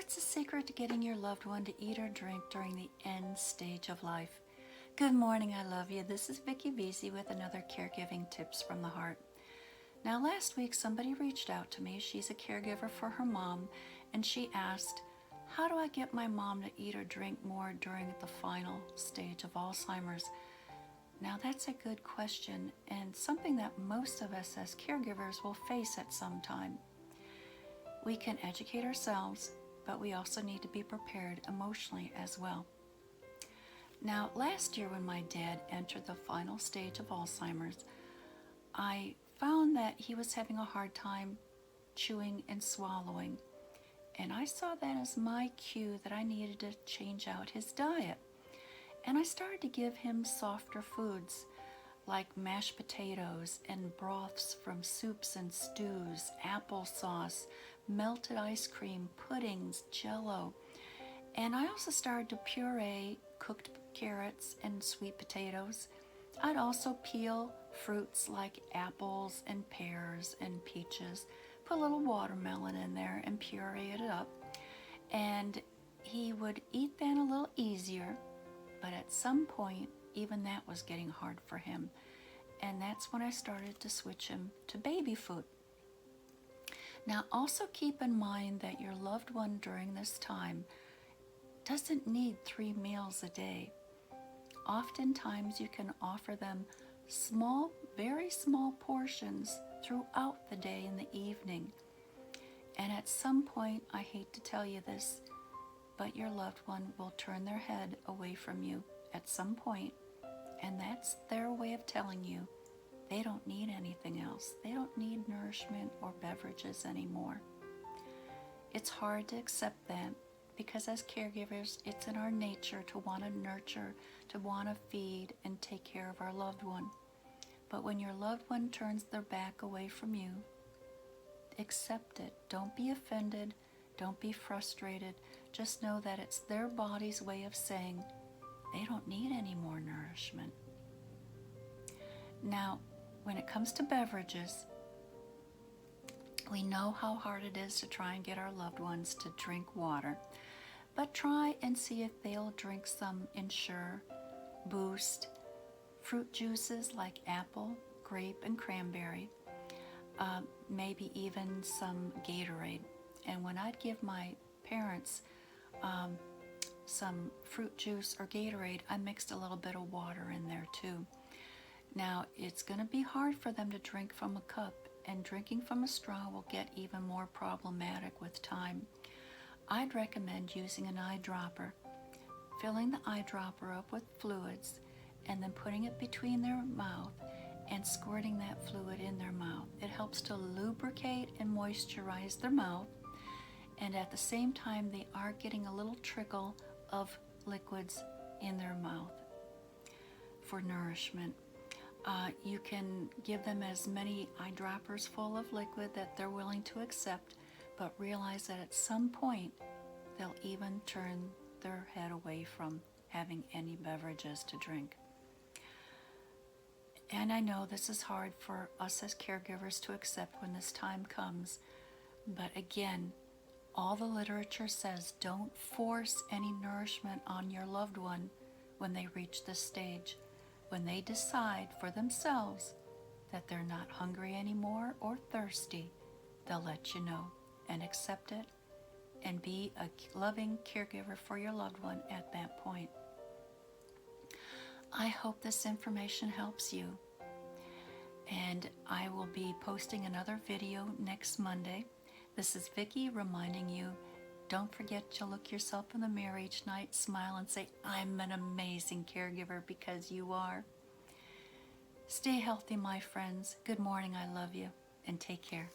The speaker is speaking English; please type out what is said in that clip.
What's the secret to getting your loved one to eat or drink during the end stage of life? Good morning, I love you. This is Vicki Vesey with another Caregiving Tips from the Heart. Now, last week somebody reached out to me. She's a caregiver for her mom, and she asked, how do I get my mom to eat or drink more during the final stage of Alzheimer's? Now, that's a good question, and something that most of us as caregivers will face at some time. We can educate ourselves, but we also need to be prepared emotionally as well. Now, last year when my dad entered the final stage of Alzheimer's, I found that he was having a hard time chewing and swallowing, and I saw that as my cue that I needed to change out his diet. And I started to give him softer foods like mashed potatoes and broths from soups and stews, applesauce, melted ice cream, puddings, jello. And I also started to puree cooked carrots and sweet potatoes. I'd also peel fruits like apples and pears and peaches, put a little watermelon in there and puree it up. And he would eat that a little easier, but at some point, even that was getting hard for him. And that's when I started to switch him to baby food. Now, also keep in mind that your loved one during this time doesn't need 3 meals a day. Oftentimes, you can offer them small, very small portions throughout the day in the evening. And at some point, I hate to tell you this, but your loved one will turn their head away from you at some point, and that's their way of telling you they don't need anything else. They don't need nourishment or beverages anymore. It's hard to accept that because as caregivers, it's in our nature to want to nurture, to want to feed and take care of our loved one. But when your loved one turns their back away from you, accept it. Don't be offended. Don't be frustrated. Just know that it's their body's way of saying they don't need any more nourishment. Now, when it comes to beverages, we know how hard it is to try and get our loved ones to drink water, but try and see if they'll drink some Ensure, Boost, fruit juices like apple, grape, and cranberry, maybe even some Gatorade. And when I'd give my parents some fruit juice or Gatorade, I mixed a little bit of water in there too. Now, it's going to be hard for them to drink from a cup, and drinking from a straw will get even more problematic with time. I'd recommend using an eyedropper, filling the eyedropper up with fluids, and then putting it between their mouth and squirting that fluid in their mouth. It helps to lubricate and moisturize their mouth, and at the same time they are getting a little trickle of liquids in their mouth for nourishment. You can give them as many eyedroppers full of liquid that they're willing to accept, but realize that at some point they'll even turn their head away from having any beverages to drink. And I know this is hard for us as caregivers to accept when this time comes, but again, all the literature says don't force any nourishment on your loved one when they reach this stage. When they decide for themselves that they're not hungry anymore or thirsty, they'll let you know and accept it and be a loving caregiver for your loved one at that point. I hope this information helps you, and I will be posting another video next Monday. This is Vicki reminding you, don't forget to look yourself in the mirror each night, smile, and say, I'm an amazing caregiver, because you are. Stay healthy, my friends. Good morning, I love you, and take care.